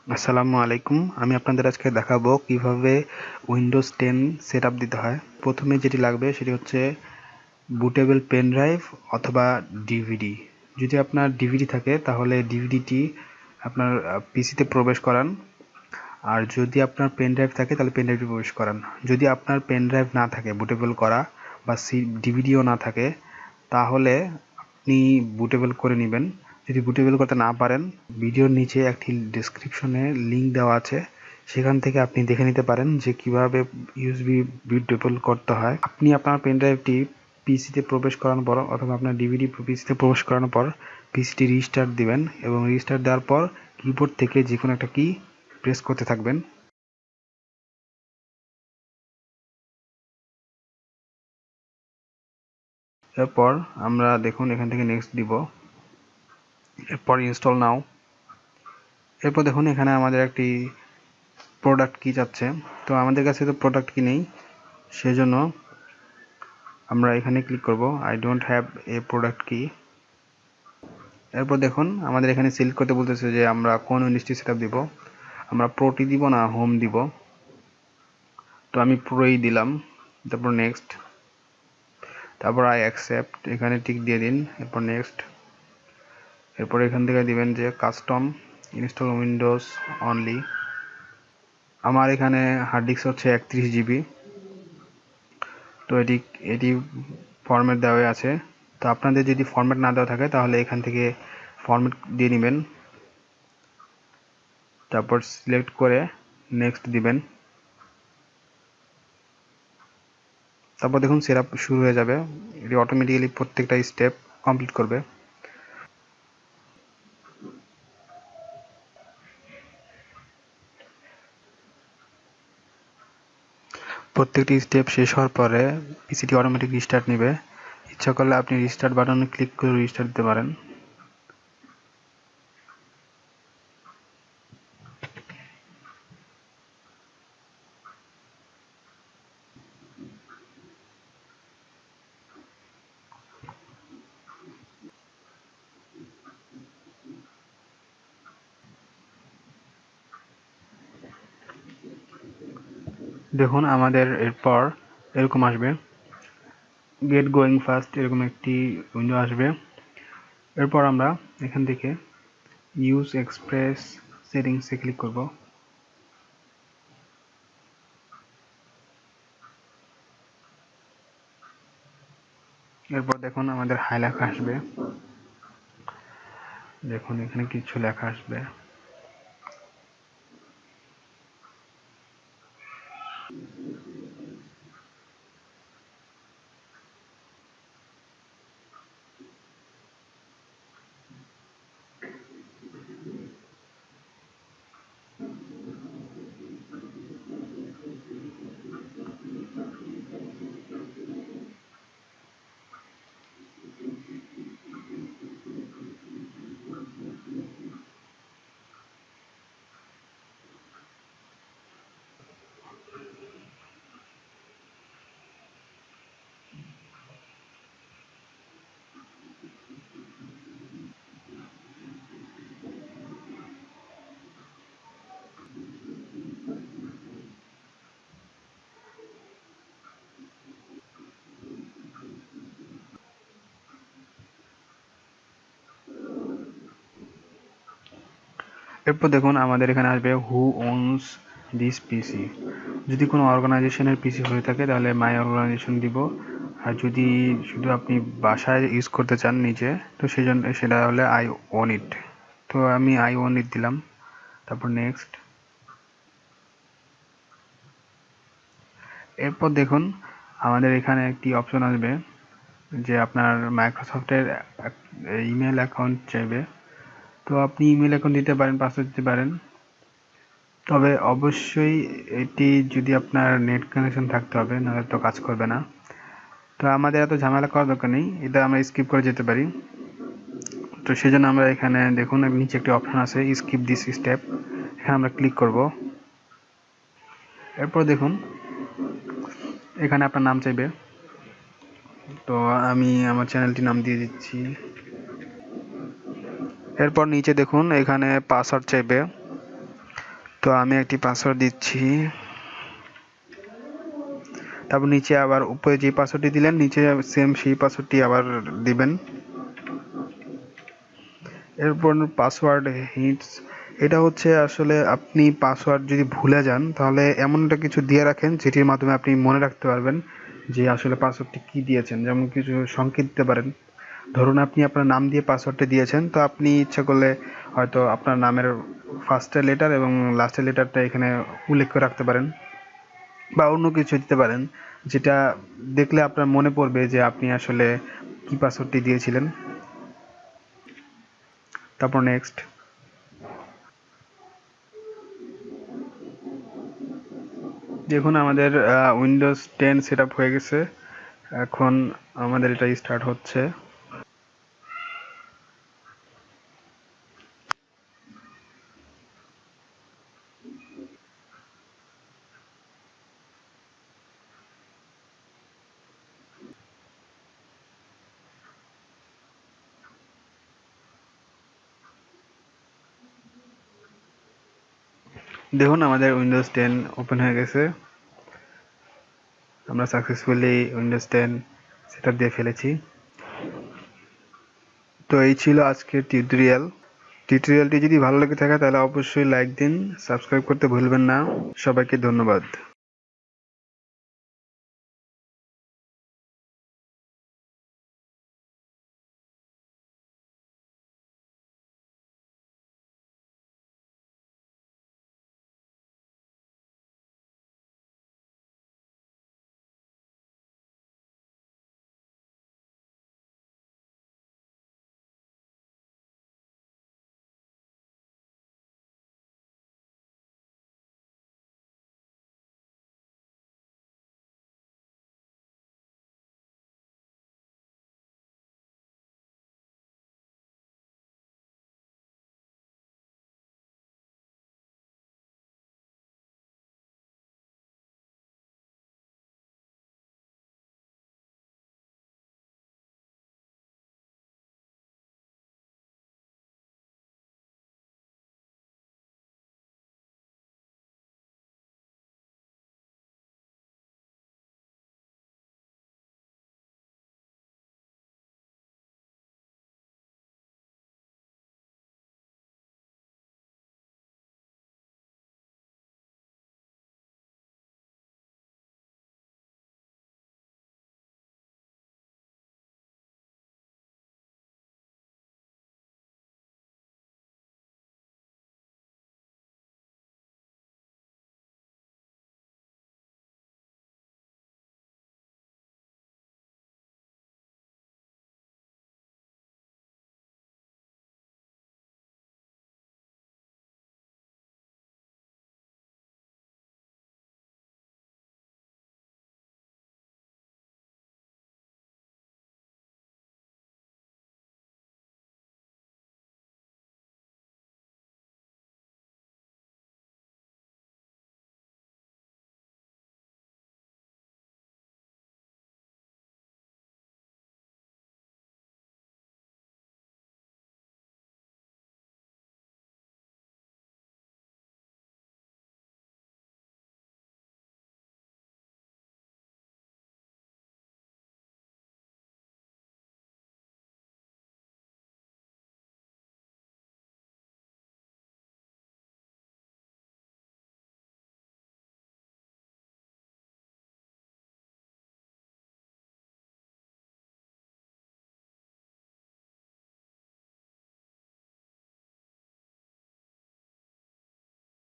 আসসালামু আলাইকুম। আমি আপনাদের আজকে দেখাবো কিভাবে উইন্ডোজ 10 সেটআপ দিতে হয়। প্রথমে যেটি লাগবে সেটি হচ্ছে বুটেবল পেন ড্রাইভ অথবা ডিভিডি। যদি আপনার ডিভিডি থাকে তাহলে ডিভিডিটি আপনার পিসিতে প্রবেশ করান, আর যদি আপনার পেন ড্রাইভ থাকে তাহলে পেন ড্রাইভে প্রবেশ করান। যদি আপনার পেন ড্রাইভ না থাকে বুটেবল করা বা ডিভিডিও না থাকে তাহলে আপনি বুটেবল করে নেবেন। যদি বুটেবল করতে না পারেন, ভিডিওর নিচে একটি ডেসক্রিপশনে লিঙ্ক দেওয়া আছে, সেখান থেকে আপনি দেখে নিতে পারেন যে কিভাবে ইউএসবি বুটেবল করতে হয়। আপনি আপনার পেন ড্রাইভটি পিসিতে প্রবেশ করানোর পর অথবা আপনার ডিভিডি পিসিতে প্রবেশ করানোর পর পিসিটি রিস্টার্ট দিবেন এবং রিস্টার্ট দেওয়ার পর কিবোর্ড থেকে যে কোনো একটা কি প্রেস করতে থাকবেন। এরপর আমরা দেখুন এখান থেকে নেক্সট দিব, এরপর ইনস্টল নাও। এরপর দেখুন এখানে আমাদের একটি প্রোডাক্ট কি চাচ্ছে, তো আমাদের কাছে তো প্রোডাক্ট কি নেই, সেজন্য আমরা এখানে ক্লিক করব I don't have a product কি। এরপর দেখুন আমাদের এখানে সিলেক্ট করতে বলতেছে যে আমরা কোন উইন্ডোজটি সেটআপ দিব, আমরা প্রোটি দিব না হোম দিব। তো আমি প্রোই দিলাম, তারপর নেক্সট, তারপর আই অ্যাকসেপ্ট, এখানে টিক দিয়ে দিন, এরপর নেক্সট। এরপর এখান থেকে দিবেন যে কাস্টম ইনস্টল উইন্ডোজ অনলি। আমার এখানে হার্ড ডিস্ক হচ্ছে 31 জিবি, তো এটি ফরম্যাট দেওয়া আছে। তো আপনাদের যদি ফরম্যাট না দেওয়া থাকে তাহলে এখান থেকে ফরম্যাট দিয়ে নেবেন, তারপর সিলেক্ট করে নেক্সট দিবেন। তারপর দেখুন সেটআপ শুরু হয়ে যাবে, এটি অটোমেটিক্যালি প্রত্যেকটা স্টেপ কমপ্লিট করবে। প্রত্যেকটি স্টেপ শেষ হওয়ার পরে পিসিটি অটোমেটিক রিস্টার্ট নেবে। ইচ্ছা করলে আপনি রিস্টার্ট বাটনে ক্লিক করে রিস্টার্ট দিতে পারেন। দেখুন আমাদের এরপর এরকম আসবে, গেট গোয়িং ফাস্ট, এরকম একটি উইন্ডো আসবে। এরপর আমরা এখান থেকে ইউজ এক্সপ্রেস সেটিংসে ক্লিক করব। এরপর দেখুন আমাদের হাই লেখা আসবে, দেখুন এখানে কিছু লেখা আসবে। এরপর দেখুন আমাদের এখানে আসবে হু ওনস দিস পিসি। যদি কোনো অর্গানাইজেশনের পিসি হয়ে থাকে তাহলে মাই অর্গানাইজেশন দিব, আর যদি শুধু আপনি বাসায় ইউজ করতে চান নিজে, তো সেই জন্য সেটা হলে আই ওন ইট। তো আমি আই ওন ইট দিলাম, তারপর নেক্সট। এরপর দেখুন আমাদের এখানে একটি অপশন আসবে যে আপনার মাইক্রোসফটের ইমেল অ্যাকাউন্ট চাইবে। তো আপনি ইমেল অ্যাকাউন্ট দিতে পারেন, পাসওয়ার্ড দিতে পারেন, তবে অবশ্যই এটি যদি আপনার নেট কানেকশন থাকতে হবে, নাহলে তো কাজ করবে না। তো আমাদের এত ঝামেলা করার দরকার নেই, এটা আমরা স্কিপ করে যেতে পারি। তো সেজন্য আমরা এখানে দেখুন নিচে একটি অপশন আছে স্কিপ দিস স্টেপ, এখানে আমরা ক্লিক করব। এরপর দেখুন এখানে আপনার নাম চাইবে, তো আমি আমার চ্যানেলটির নাম দিয়ে দিচ্ছি। এরপর নিচে দেখুন এখানে পাসওয়ার্ড চাইবে, তো আমি একটি পাসওয়ার্ড দিচ্ছি, তারপর নিচে আবার উপরে যে পাসওয়ার্ডটি দিলেন নিচে সেম সেই পাসওয়ার্ডটি আবার দিবেন। এরপর পাসওয়ার্ড হিটস, এটা হচ্ছে আসলে আপনি পাসওয়ার্ড যদি ভুলে যান তাহলে এমন একটা কিছু দিয়ে রাখেন যেটির মাধ্যমে আপনি মনে রাখতে পারবেন যে আসলে পাসওয়ার্ডটি কী দিয়েছেন। যেমন কিছু সংকেত দিতে পারেন, ধরুন আপনি আপনার নাম দিয়ে পাসওয়ার্ডটা দিয়েছেন, তো আপনি ইচ্ছা করলে হয়তো আপনার নামের ফার্স্টের লেটার এবং লাস্টের লেটারটা এখানে উল্লেখ করে রাখতে পারেন, বা অন্য কিছু দিতে পারেন যেটা দেখলে আপনার মনে পড়বে যে আপনি আসলে কী পাসওয়ার্ডটি দিয়েছিলেন। তারপর নেক্সট। দেখুন আমাদের উইন্ডোজ 10 সেট আপ হয়ে গেছে, এখন আমাদের এটা স্টার্ট হচ্ছে। দেখুন আমাদের উইন্ডোজ 10 ওপেন হয়ে গেছে, আমরা সাকসেসফুলি উইন্ডোজ 10 সেট আপ দিয়ে ফেলেছি। তো এই ছিল আজকের টিউটোরিয়ালটি যদি ভালো লেগে থাকে তাহলে অবশ্যই লাইক দিন, সাবস্ক্রাইব করতে ভুলবেন না। সবাইকে ধন্যবাদ।